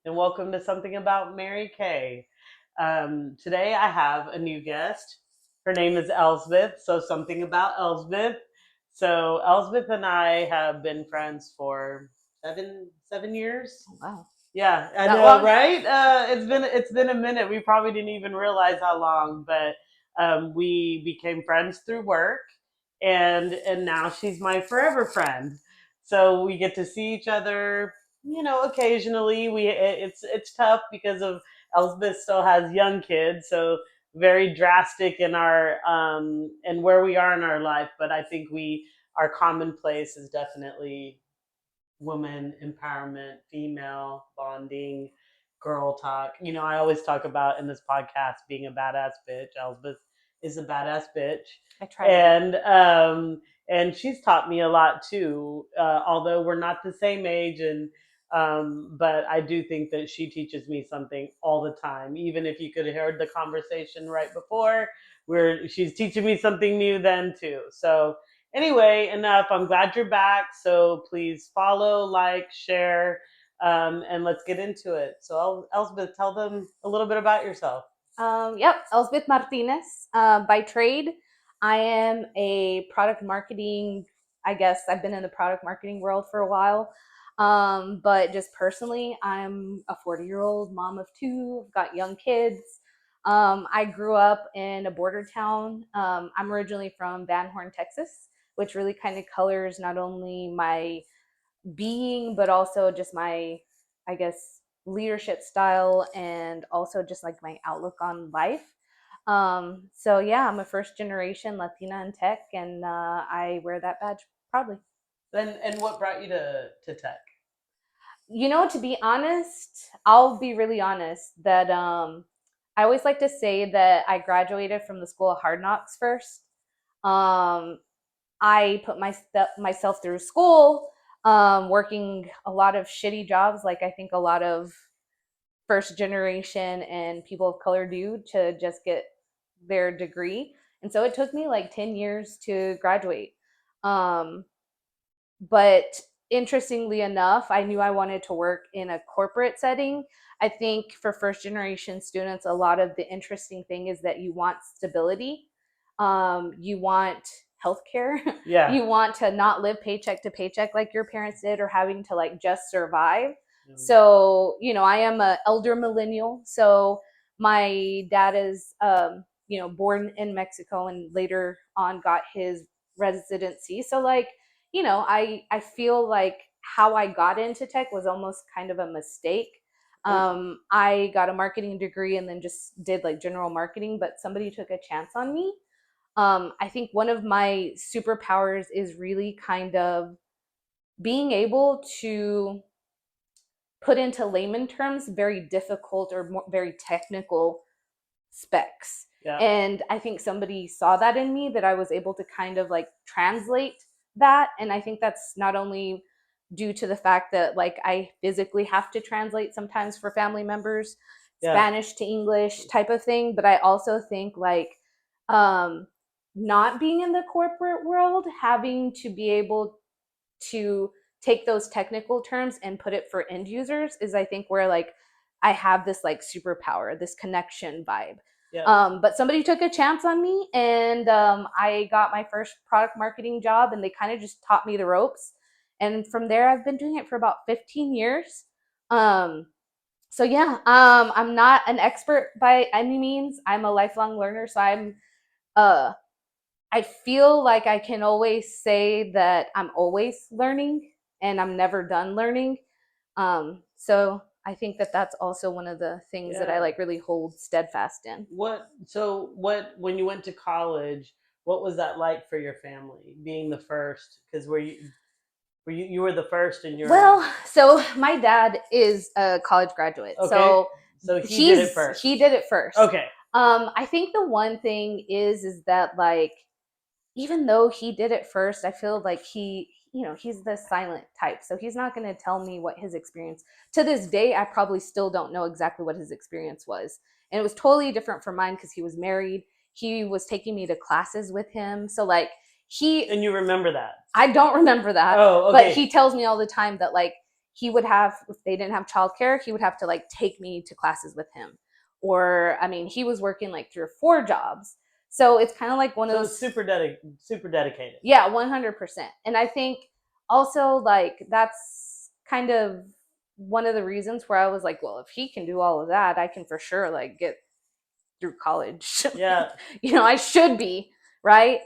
and welcome to Something About Mary Kay. Today I have a new guest. Her name is Elsbeth, so something about Elsbeth. So Elsbeth and I have been friends for seven years. Oh, wow. Yeah, I That know, long? right? It's been a minute. We probably didn't even realize how long, but we became friends through work, and now she's my forever friend. So we get to see each other, occasionally. It's tough because of Elspeth still has young kids, so very drastic in our and where we are in our life. But I think we our common place is definitely woman empowerment, female bonding, girl talk. I always talk about in this podcast being a badass bitch. Elspeth is a badass bitch, I try to be. and she's taught me a lot too. Although we're not the same age, and but I do think that she teaches me something all the time. Even if you could have heard the conversation right before, where she's teaching me something new then too. So anyway, enough. I'm glad you're back. So please follow, like, share, and let's get into it. So, Elspeth, tell them a little bit about yourself. Yep, Elsbeth Martinez. By trade, I am a product marketing. I guess I've been in the product marketing world for a while. But just personally, I'm a 40-year-old mom of two, I've got young kids. I grew up in a border town. I'm originally from Van Horn, Texas, which really kind of colors not only my being, but also just my, I guess, leadership style and also just like my outlook on life. So yeah, I'm a first generation Latina in tech, and I wear that badge proudly. And what brought you to tech? To be honest, I'll be really honest that I always like to say that I graduated from the School of Hard Knocks first. Um, I put myself through school, working a lot of shitty jobs, like I think a lot of first generation and people of color do to just get their degree. And so it took me like 10 years to graduate. Um, but interestingly enough, I knew I wanted to work in a corporate setting. I think for first generation students, a lot of the interesting thing is that you want stability. You want healthcare. Yeah. You want to not live paycheck to paycheck like your parents did, or having to like just survive. Mm. So, I am a elder millennial. So my dad is, born in Mexico and later on got his residency. So like, I feel like how I got into tech was almost kind of a mistake. I got a marketing degree and then just did like general marketing, but somebody took a chance on me. I think one of my superpowers is really kind of being able to put into layman terms very difficult or very technical specs. Yeah. And I think somebody saw that in me, that I was able to kind of like translate that. And I think that's not only due to the fact that like I physically have to translate sometimes for family members, Yeah. Spanish to English type of thing, but I also think like um not being in the corporate world, having to be able to take those technical terms and put it for end users is, I think, where like I have this like superpower, this connection vibe. Yeah. But somebody took a chance on me, and I got my first product marketing job, and they kind of just taught me the ropes. And from there, I've been doing it for about 15 years. Um, so yeah, I'm not an expert by any means. I'm a lifelong learner, so uh, I feel like I can always say that I'm always learning and I'm never done learning. So I think that that's also one of the things that I like really hold steadfast in. What when you went to college, what was that like for your family being the first? Because you were the first in your Well, so my dad is a college graduate. Okay. So he did it first. he did it first. Okay. I think the one thing is that like even though he did it first, I feel like he's the silent type. So he's not going to tell me what his experience. To this day, I probably still don't know exactly what his experience was. And it was totally different from mine because he was married. He was taking me to classes with him. So like And you remember that? I don't remember that. Oh, okay. But he tells me all the time that like he would have, if they didn't have childcare, he would have to like take me to classes with him. Or I mean, he was working like 3 or 4 jobs. So it's kind of like one of So those. super dedicated. Yeah, 100%. And I think also like that's kind of one of the reasons where I was like, well, if he can do all of that, I can for sure like get through college. Yeah. I should be, right?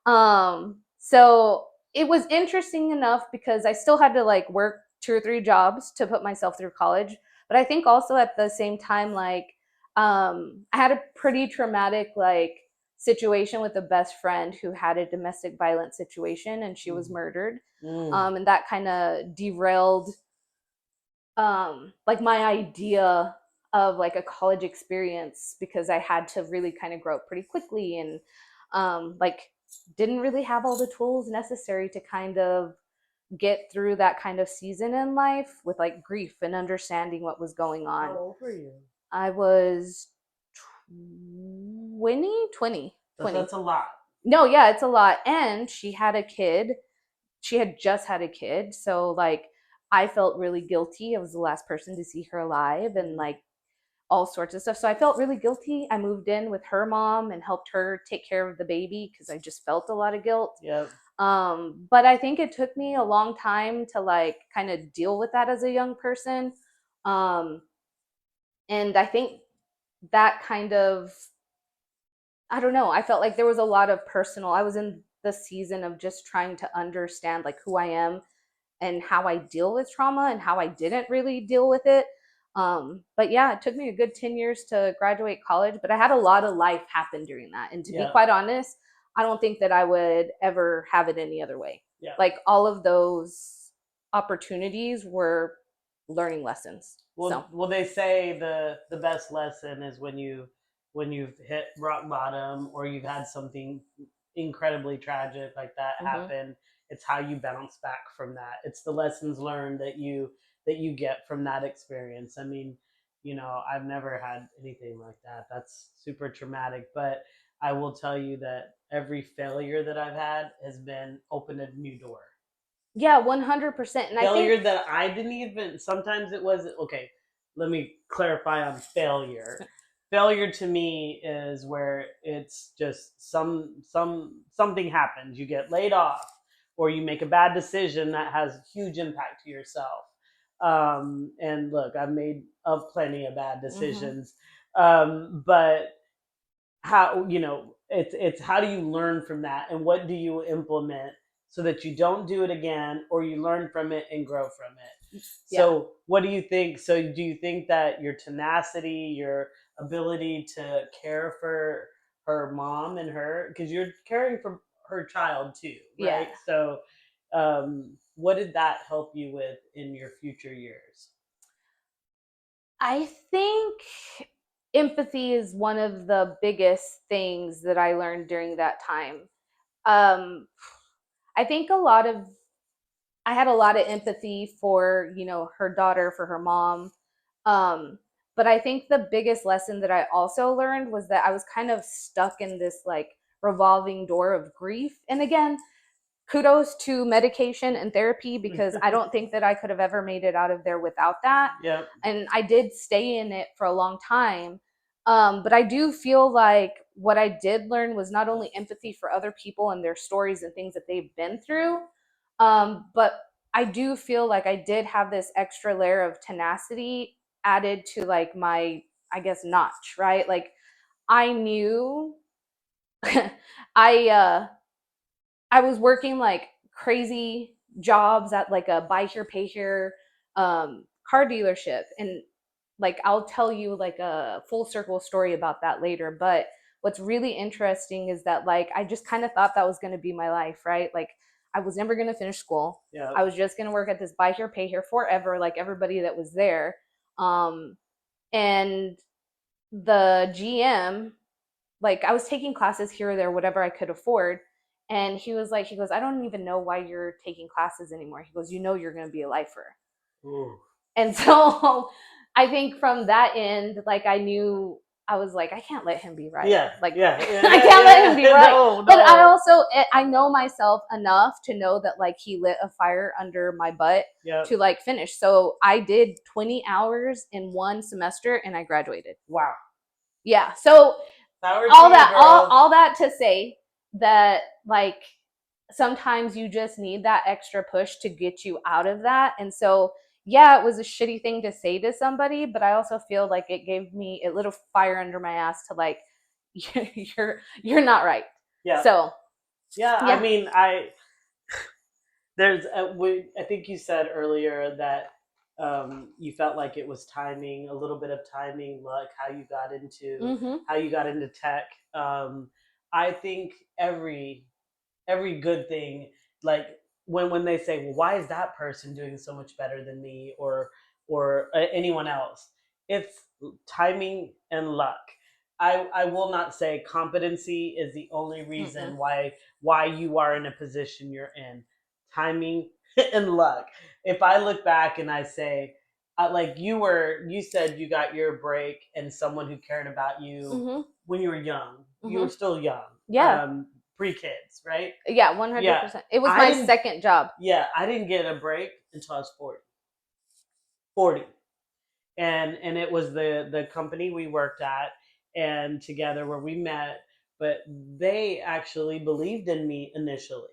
So it was interesting enough because I still had to like work 2 or 3 jobs to put myself through college. But I think also at the same time, like, I had a pretty traumatic like situation with a best friend who had a domestic violence situation and she was murdered. Mm. And that kind of derailed like my idea of like a college experience because I had to really kind of grow up pretty quickly and like didn't really have all the tools necessary to kind of get through that kind of season in life with like grief and understanding what was going How on. old were you? I was 20. That's a lot. No, yeah, it's a lot. And she had a kid. She had just had a kid. So, like, I felt really guilty. I was the last person to see her alive and, like, all sorts of stuff. So I felt really guilty. I moved in with her mom and helped her take care of the baby because I just felt a lot of guilt. Yep. But I think it took me a long time to, like, kind of deal with that as a young person. Um, and I think that kind of, I don't know, I felt like there was a lot of personal, I was in the season of just trying to understand like who I am and how I deal with trauma and how I didn't really deal with it. But yeah, it took me a good 10 years to graduate college, but I had a lot of life happen during that. And to be Yeah. quite honest, I don't think that I would ever have it any other way. Yeah. Like all of those opportunities were learning lessons. Well, they say the best lesson is when you've hit rock bottom or you've had something incredibly tragic like that happen. It's how you bounce back from that. It's the lessons learned that you get from that experience. I mean, I've never had anything like that. That's super traumatic, but I will tell you that every failure that I've had has been opened a new door. Yeah, 100%. And I Failure think, that I didn't even, sometimes it was okay. Let me clarify on failure. Failure to me is where it's just something happens. You get laid off or you make a bad decision that has huge impact to yourself. And look, I've made of plenty of bad decisions. But how, it's how do you learn from that and what do you implement so that you don't do it again or you learn from it and grow from it. yeah. So what do you think? So do you think that your tenacity, your ability to care for her mom and her, because you're caring for her child too, right? Yeah. So what did that help you with in your future years? I think empathy is one of the biggest things that I learned during that time. Um, I think I had a lot of empathy for, her daughter, for her mom. Um, but I think the biggest lesson that I also learned was that I was kind of stuck in this like revolving door of grief. And again, kudos to medication and therapy because I don't think that I could have ever made it out of there without that. Yep. And I did stay in it for a long time. But I do feel like what I did learn was not only empathy for other people and their stories and things that they've been through, but I do feel like I did have this extra layer of tenacity added to like my, I guess, notch, right? Like I knew I I was working like crazy jobs at like a buy here pay here car dealership, and like I'll tell you like a full circle story about that later. But what's really interesting is that like I just kind of thought that was going to be my life, right? Like I was never going to finish school. Yeah. I was just going to work at this buy here pay here forever, like everybody that was there. And the GM, like I was taking classes here or there, whatever I could afford. And he goes, I don't even know why you're taking classes anymore. He goes, you're going to be a lifer. Ooh. And so I think from that end, like I knew I was like, I can't let him be right. Yeah, Like, yeah, I can't let him be right. no, But I no. also, I know myself enough to know that like he lit a fire under my butt Yep. to like finish. So I did 20 hours in one semester and I graduated. Wow. Yeah. So Power to you, girl. all that to say that like sometimes you just need that extra push to get you out of that. And so yeah, it was a shitty thing to say to somebody, but I also feel like it gave me a little fire under my ass to like you're not right. Yeah. So Yeah, I yeah. mean, I think you said earlier that you felt like it was timing, a little bit of timing, luck, Mm-hmm. how you got into tech. I think every good thing, like when they say, well, why is that person doing so much better than me, or anyone else, it's timing and luck. I will not say competency is the only Mm-mm. reason why you are in a position you're in. Timing and luck. If I look back and I say, like you said you got your break and someone who cared about you Mm-hmm. when you were young. You were Mm-hmm. still young, Yeah. pre-kids, right? Yeah, Yeah, 100%. It was I my didn't. second job. Yeah, I didn't get a break until I was 40. 40, and it was the company we worked at and together where we met. But they actually believed in me initially,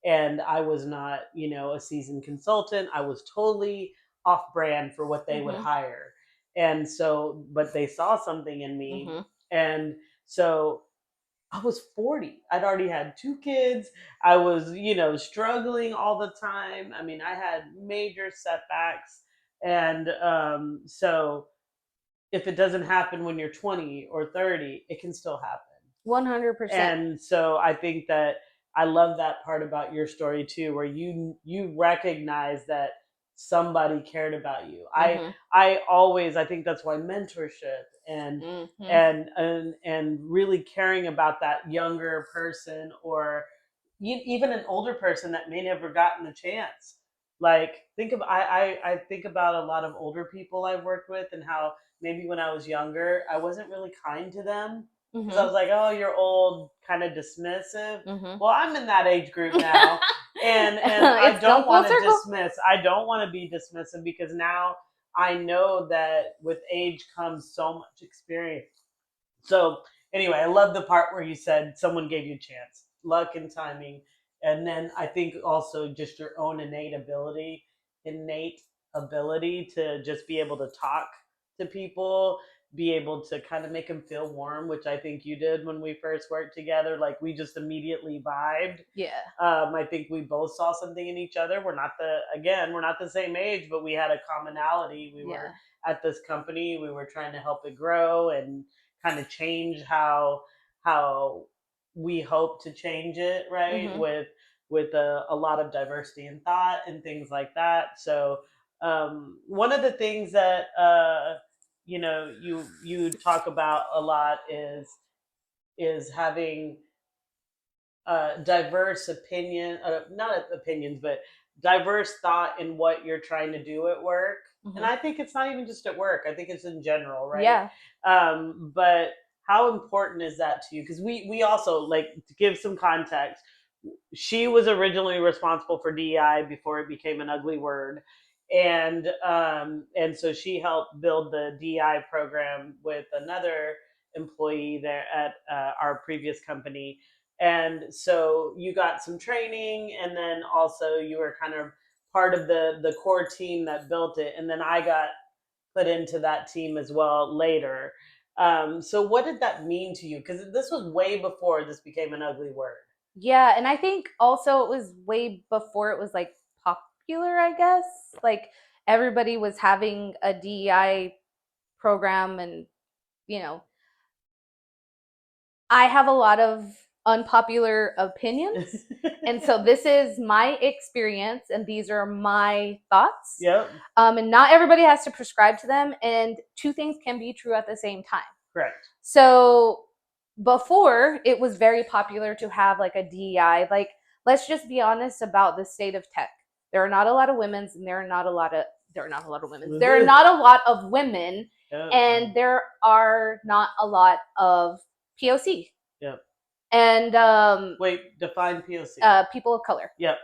and I was not, a seasoned consultant. I was totally off brand for what they would Mm-hmm. hire, and so but they saw something in me, Mm-hmm. and so I was 40. I'd already had two kids. I was, struggling all the time. I mean, I had major setbacks. And so if it doesn't happen when you're 20 or 30, it can still happen. 100%. And so I think that I love that part about your story too, where you recognize that somebody cared about you. Mm-hmm. I think that's why mentorship and Mm-hmm. and really caring about that younger person, or even an older person that may never gotten the chance. Like I think about a lot of older people I've worked with, and how maybe when I was younger I wasn't really kind to them because I Mm-hmm. was like, oh, you're old, kind of dismissive. Mm-hmm. Well, I'm in that age group now, and I It's come don't full want to circle. dismiss. I don't want to be dismissive because now I know that with age comes so much experience. So anyway, I love the part where you said someone gave you a chance, luck and timing, and then I think also just your own innate ability to just be able to talk to people, be able to kind of make them feel warm, which I think you did when we first worked together. Like we just immediately vibed. Yeah. I think we both saw something in each other. We're not the same age, but we had a commonality. We were Yeah. at this company. We were trying to help it grow and kind of change how we hope to change it, right? Mm-hmm. With a lot of diversity in thought and things like that. So one of the things that you talk about a lot is having diverse opinion, not opinions, but diverse thought in what you're trying to do at work. And Mm-hmm. I think it's not even just at work. I think it's in general, right? Yeah. But how important is that to you? Because we also, like, to give some context, she was originally responsible for DEI before it became an ugly word, and so she helped build the DEI program with another employee there at our previous company. And so you got some training, and then also you were kind of part of the core team that built it, and then I got put into that team as well later. So what did that mean to you? Because this was way before this became an ugly word. Yeah, and I think also it was way before it was like popular, I guess. Like everybody was having a DEI program and you know, I have a lot of unpopular opinions. And so this is my experience and these are my thoughts. Yep. And not everybody has to prescribe to them. And two things can be true at the same time. Correct. So before, it was very popular to have like a DEI. Like, let's just be honest about the state of tech. There are not a lot of women's and there are not a lot of there are not a lot of women. There are Mhm. not a lot of women, Yep. and there are not a lot of POC Yep. and Wait, define POC. people of color. Yep.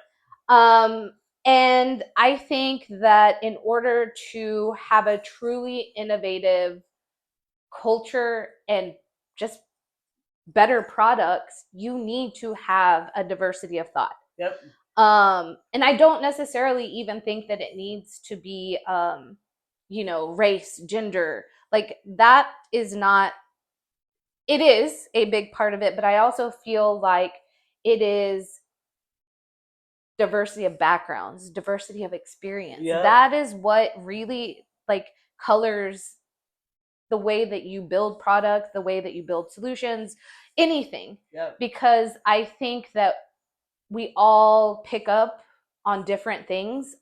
Um, and I think that in order to have a truly innovative culture and just better products, you need to have a diversity of thought. Yep. And I don't necessarily even think that it needs to be, race, gender. Like that is not, it is a big part of it, but I also feel like it is diversity of backgrounds, diversity of experience. Yep. That is what really like colors the way that you build products, the way that you build solutions, anything. Yep. Because I think that we all pick up on different things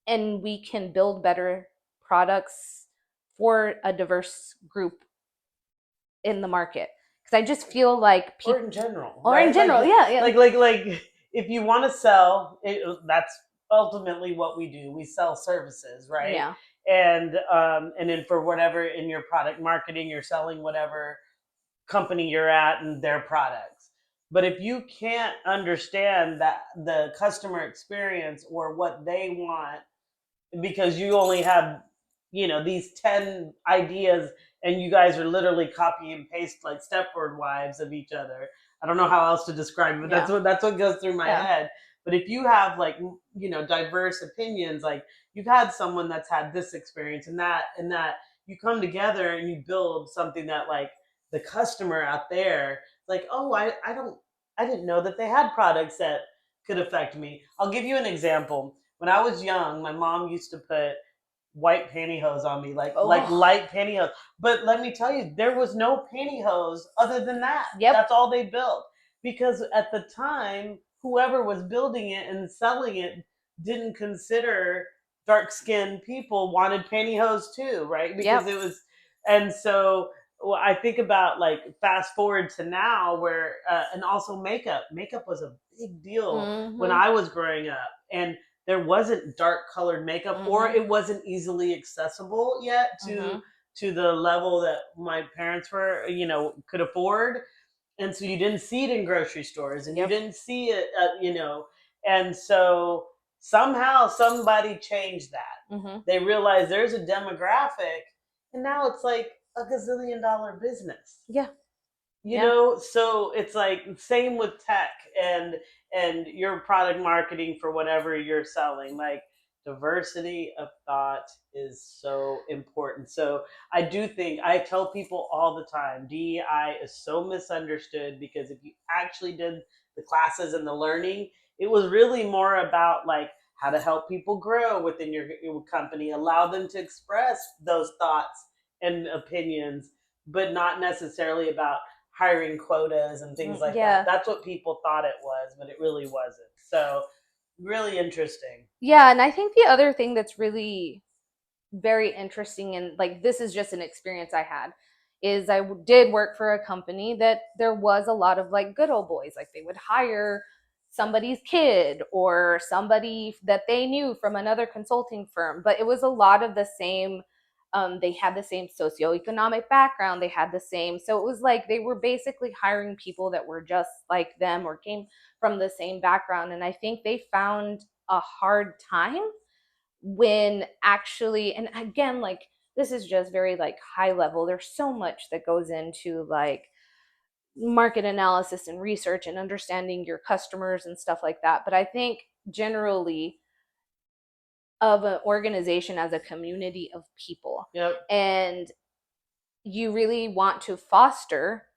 and we can build better products for a diverse group in the market. Because I just feel like Or people, in general, or in right? general, yeah, yeah. Like if you want to sell, that's ultimately what we do. We sell services, right? Yeah. And then for whatever in your product marketing, you're selling whatever company you're at and their products. But if you can't understand that the customer experience or what they want because you only have these 10 ideas and you guys are literally copy and paste like Stepford wives of each other. I don't know how else to describe it, but Yeah. that's what goes through my Yeah. head. But if you have like diverse opinions, like you've had someone that's had this experience and that you come together and you build something that like the customer out there like, oh, I didn't know that they had products that could affect me. I'll give you an example. When I was young, my mom used to put white pantyhose on me, like Oh. light pantyhose. But let me tell you, there was no pantyhose other than that. Yep. That's all they built. Because at the time, whoever was building it and selling it didn't consider dark skinned people wanted pantyhose too, right? Because Yep. it was, and so well, I think about like fast forward to now where, and also makeup. Makeup was a big deal when Mm-hmm. I was growing up. And there wasn't dark colored makeup or Mm-hmm. it wasn't easily accessible yet Mm-hmm. to the level that my parents were could afford, and so you didn't see it in grocery stores and you Yep. didn't see it and so somehow somebody changed that. Mm-hmm. They realized there's a demographic and now it's like a gazillion-dollar business. Yeah. Yeah. So it's like same with tech and your product marketing for whatever you're selling. Like diversity of thought is so important. So I do think I tell people all the time DEI is so misunderstood because if you actually did the classes and the learning, it was really more about like how to help people grow within your company, allow them to express those thoughts and opinions, but not necessarily about hiring quotas and things like that. Yeah. That's what people thought it was, but it really wasn't. So, really interesting. Yeah. And I think the other thing that's really very interesting, and like this is just an experience I had, is I did work for a company that there was a lot of like good old boys. Like they would hire somebody's kid or somebody that they knew from another consulting firm, but it was a lot of the same. They had the same socioeconomic background. They had the same. So it was like they were basically hiring people that were just like them or came from the same background. And I think they found a hard time when actually, and again, like this is just very like high level. There's so much that goes into like market analysis and research and understanding your customers and stuff like that. But I think generally of an organization as a community of people, Yep. and you really want to foster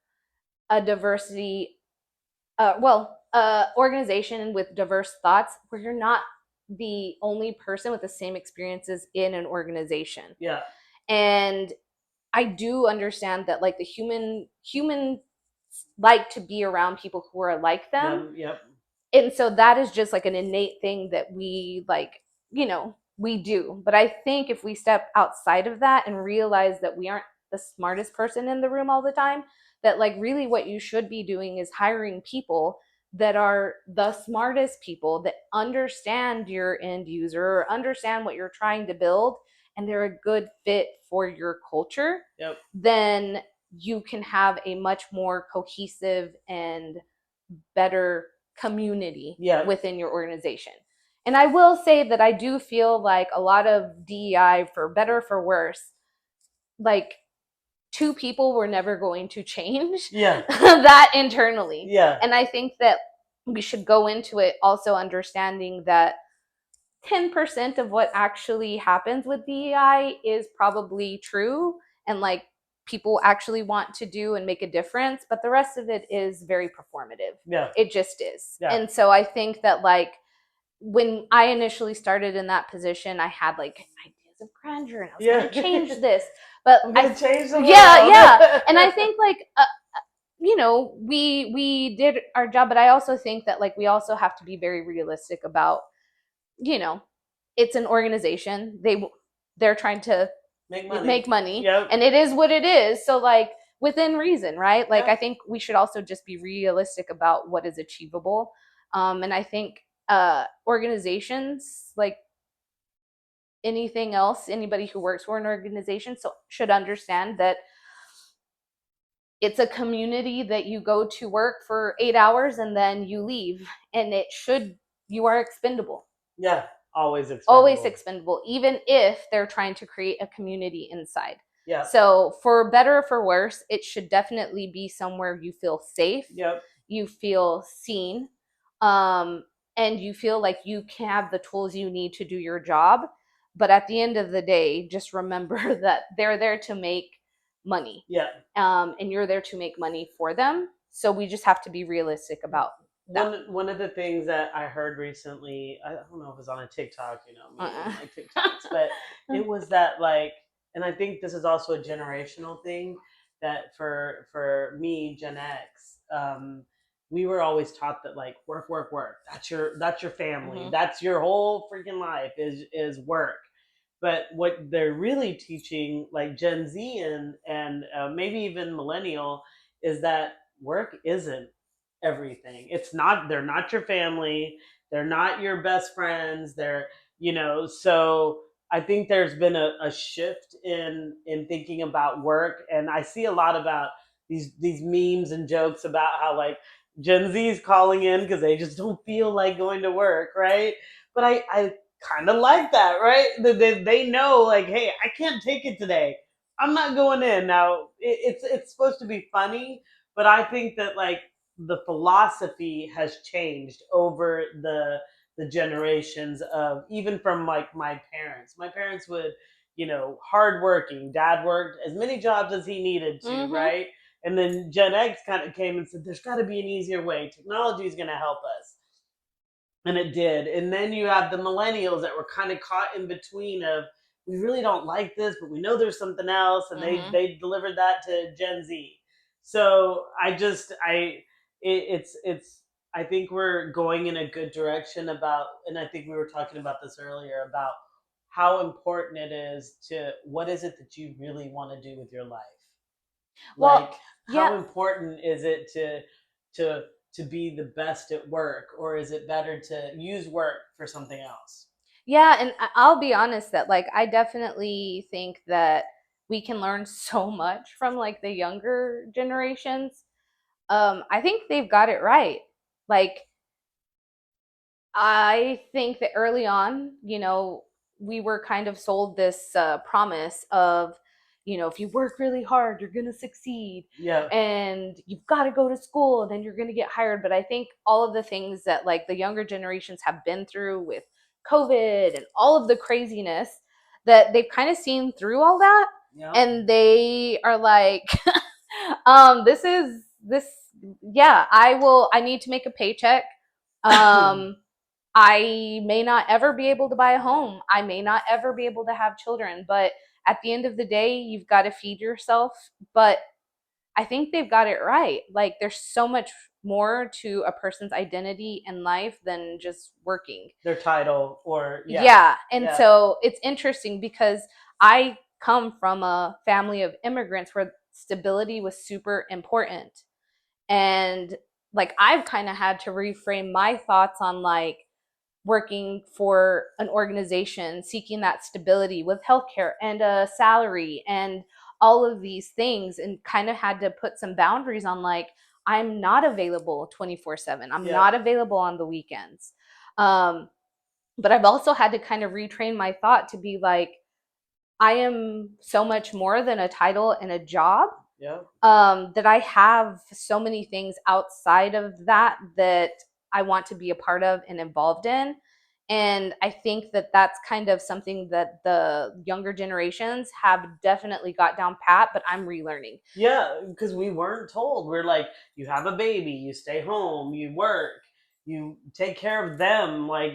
a diversity, organization with diverse thoughts where you're not the only person with the same experiences in an organization. Yeah. And I do understand that like the humans like to be around people who are like them. Yep. And so that is just like an innate thing that we like, we do. But I think if we step outside of that and realize that we aren't the smartest person in the room all the time, that like really what you should be doing is hiring people that are the smartest people that understand your end user or understand what you're trying to build, and they're a good fit for your culture, Yep. then you can have a much more cohesive and better community Yep. within your organization. And I will say that I do feel like a lot of DEI, for better or for worse, like two people were never going to change Yeah. that internally. Yeah. And I think that we should go into it also understanding that 10% of what actually happens with DEI is probably true and like people actually want to do and make a difference, but the rest of it is very performative. Yeah. It just is. Yeah. And so I think that like when I initially started in that position, I had like ideas of grandeur and I was going to change this, but I'm going to change the world. yeah. And I think like, you know, we did our job, but I also think that like we also have to be very realistic about, you know, it's an organization. They're trying to make money Yep. and it is what it is. So like within reason, right? Like Yep. I think we should also just be realistic about what is achievable. And I think organizations like anything else, anybody who works for an organization so should understand that it's a community that you go to work for 8 hours and then you leave, and you are expendable. Yeah, always expendable. Always expendable, even if they're trying to create a community inside. Yeah. So for better or for worse, it should definitely be somewhere you feel safe. Yep. You feel seen, and you feel like you can have the tools you need to do your job. But at the end of the day, just remember that they're there to make money. Yeah. And you're there to make money for them. So we just have to be realistic about that. One of the things that I heard recently, I don't know if it was on a TikTok, you know, me and my TikToks, but it was that like, and I think this is also a generational thing that for me, Gen X, we were always taught that like work, work, work. That's your family. Mhm. That's your whole freaking life is work. But what they're really teaching, like Gen Z and maybe even millennial, is that work isn't everything. It's not. They're not your family. They're not your best friends. They're, you know. So I think there's been a shift in thinking about work, and I see a lot about these memes and jokes about how like Gen Z is calling in because they just don't feel like going to work, right? But I kind of like that, right? They know like, hey, I can't take it today. I'm not going in now. It's supposed to be funny, but I think that like the philosophy has changed over the generations of even from like my parents. My parents would, you know, hardworking. Dad worked as many jobs as he needed to, Mhm. right? And then Gen X kind of came and said, "There's got to be an easier way. Technology is going to help us." And it did. And then you have the millennials that were kind of caught in between of we really don't like this, but we know there's something else, and they delivered that to Gen Z. So it's I think we're going in a good direction about, and I think we were talking about this earlier about how important it is to what is it that you really want to do with your life. Well, Like, how yeah. important is it to to be the best at work, or is it better to use work for something else? Yeah, and I'll be honest that like I definitely think that we can learn so much from like the younger generations. I think they've got it right. Like I think that early on, you know, we were kind of sold this promise of, you know, if you work really hard, you're going to succeed. Yeah. And you've got to go to school and then you're going to get hired. But I think all of the things that like the younger generations have been through with COVID and all of the craziness, that they've kind of seen through all that. Yeah. And they are like, this is this, yeah, I need to make a paycheck. I may not ever be able to buy a home. I may not ever be able to have children, but at the end of the day, you've got to feed yourself. But I think they've got it right. Like there's so much more to a person's identity in life than just working. Their title or Yeah. And so it's interesting because I come from a family of immigrants where stability was super important. And like I've kind of had to reframe my thoughts on like working for an organization, seeking that stability with healthcare and a salary and all of these things, and kind of had to put some boundaries on like, I'm not available 24/7. I'm Yeah. not available on the weekends. Um, but I've also had to kind of retrain my thought to be like, I am so much more than a title and a job. Yeah. That I have so many things outside of that that I want to be a part of and involved in. And I think that that's kind of something that the younger generations have definitely got down pat, but I'm relearning. Yeah, because we weren't told. We're like, you have a baby, you stay home, you work, you take care of them. Like,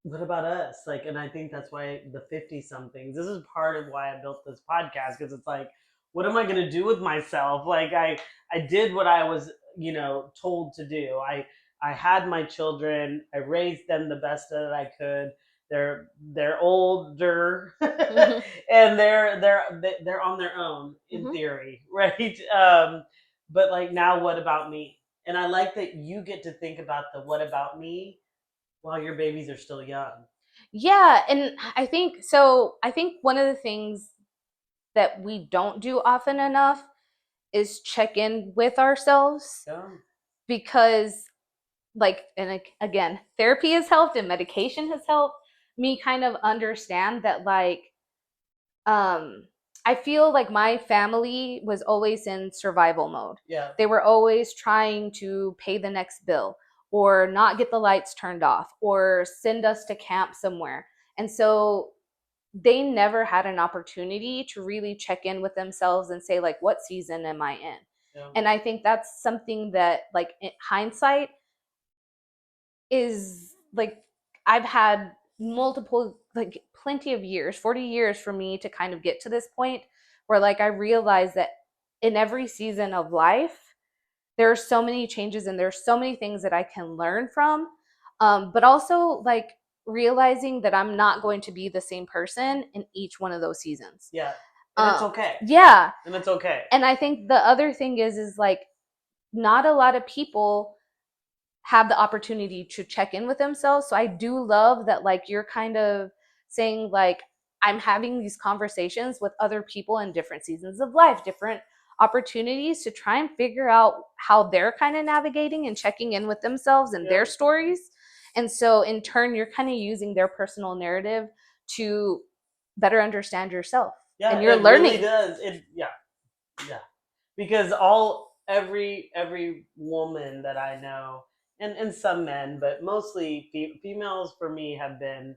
what about us? Like, and I think that's why the 50 somethings, this is part of why I built this podcast, because it's like, what am I going to do with myself? Like, I did what I was, told to do. I had my children, I raised them the best that I could. They're older Mm-hmm. and they're on their own in Mm-hmm. theory, right? But like, now what about me? And I like that you get to think about the what about me while your babies are still young. Yeah, and I think so. I think one of the things that we don't do often enough is check in with ourselves, Yeah. because like, and again, therapy has helped and medication has helped me kind of understand that like, um I feel like my family was always in survival mode. Yeah. They were always trying to pay the next bill or not get the lights turned off or send us to camp somewhere. And so they never had an opportunity to really check in with themselves and say like, what season am I in? Yeah. And I think that's something that like in hindsight is like, I've had multiple, like plenty of years, 40 years for me to kind of get to this point where like I realize that in every season of life there are so many changes and there's so many things that I can learn from. But also like realizing that I'm not going to be the same person in each one of those seasons. Yeah. And it's okay. Yeah. And it's okay. And I think the other thing is like, not a lot of people have the opportunity to check in with themselves. So I do love that like you're kind of saying like, I'm having these conversations with other people in different seasons of life, different opportunities to try and figure out how they're kind of navigating and checking in with themselves and Yeah. their stories. And so in turn, you're kind of using their personal narrative to better understand yourself. Yeah, And you're it really learning. does. It yeah, yeah. Because all every woman that I know, and some men, but mostly females for me have been,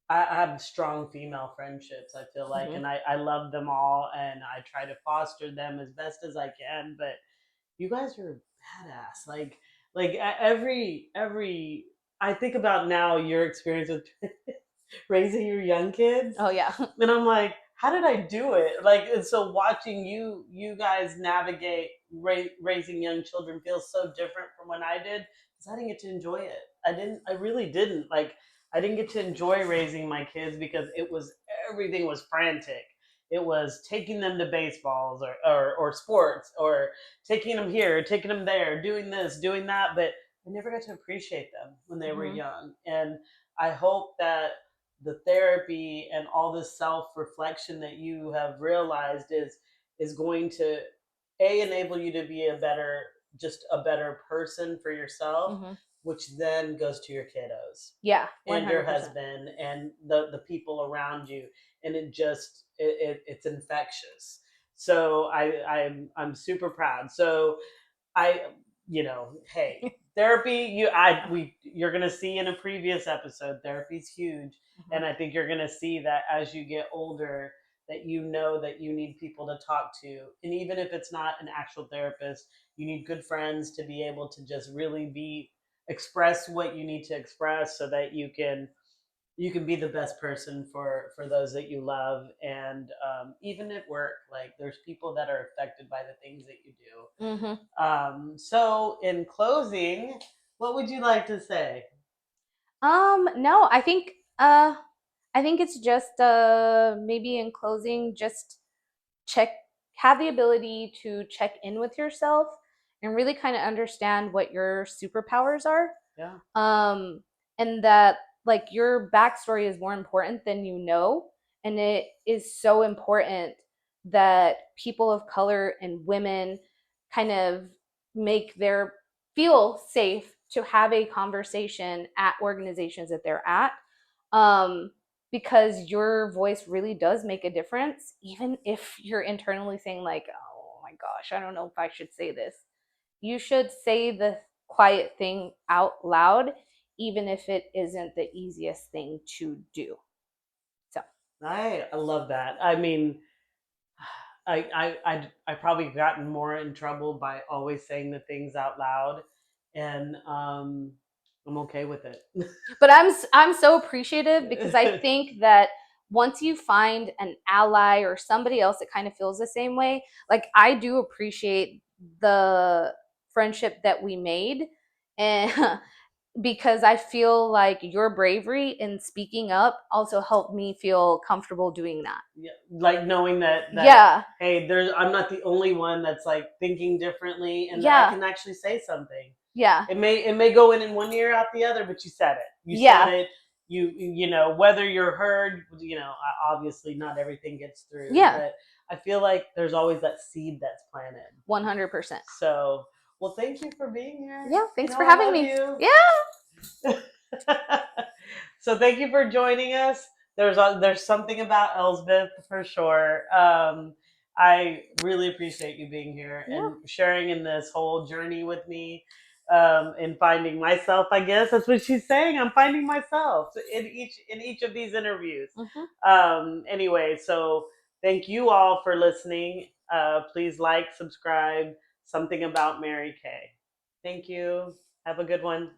I have strong female friendships, I feel like, Mm-hmm. and I love them all, and I try to foster them as best as I can. But you guys are badass. Like every I think about now your experience with raising your young kids, Oh, yeah. and I'm like, how did I do it? Like, and so watching you guys navigate raising young children feels so different from when I did, because I didn't get to enjoy it. I really didn't. Like, I didn't get to enjoy raising my kids because it was, everything was frantic. It was taking them to baseballs or sports, or taking them here, taking them there, doing this, doing that. But I never got to appreciate them when they were Mm-hmm. young. And I hope that the therapy and all this self reflection that you have realized is going to enable you to be a better, just a better person for yourself, Mm-hmm. which then goes to your kiddos Yeah, and your 100%. husband and the people around you, and it just it's infectious. So I'm super proud. So I, hey, therapy, you're gonna see in a previous episode, therapy's huge, Mm-hmm. and I think you're gonna see that as you get older, that you know that you need people to talk to, and even if it's not an actual therapist, you need good friends to be able to just really be express what you need to express, so that you can be the best person for those that you love. And even at work, like, there's people that are affected by the things that you do. Mm-hmm. So in closing, what would you like to say? No, I think it's just maybe in closing, just check have the ability to check in with yourself and really kind of understand what your superpowers are. Yeah. And that like your backstory is more important than you know. And it is so important that people of color and women kind of make their feel safe to have a conversation at organizations that they're at. Um, because your voice really does make a difference, even if you're internally saying, like, oh my gosh, I don't know if I should say this. You should say the quiet thing out loud, even if it isn't the easiest thing to do. So, I love that. I mean, I probably gotten more in trouble by always saying the things out loud, and I'm okay with it. but I'm so appreciative because I think that once you find an ally or somebody else that kind of feels the same way, like I do appreciate the friendship that we made, and because I feel like your bravery in speaking up also helped me feel comfortable doing that. Yeah, like knowing that Yeah. hey, there's I'm not the only one that's like thinking differently, and that I Yeah. can actually say something. Yeah. It may go in one ear out the other, but you said it. You said Yeah. it. You know, whether you're heard. You know, obviously not everything gets through, Yeah. but I feel like there's always that seed that's planted. 100%. So, well, thank you for being here. Yeah. You Thanks know, for I having love me. you. Yeah. So thank you for joining us. There's something about Elsbeth for sure. I really appreciate you being here Yeah. and sharing in this whole journey with me, and finding myself. I guess that's what she's saying. I'm finding myself in each of these interviews. Mm-hmm. Anyway, so thank you all for listening. Please like, subscribe. Something about Mary Kay. Thank you. Have a good one.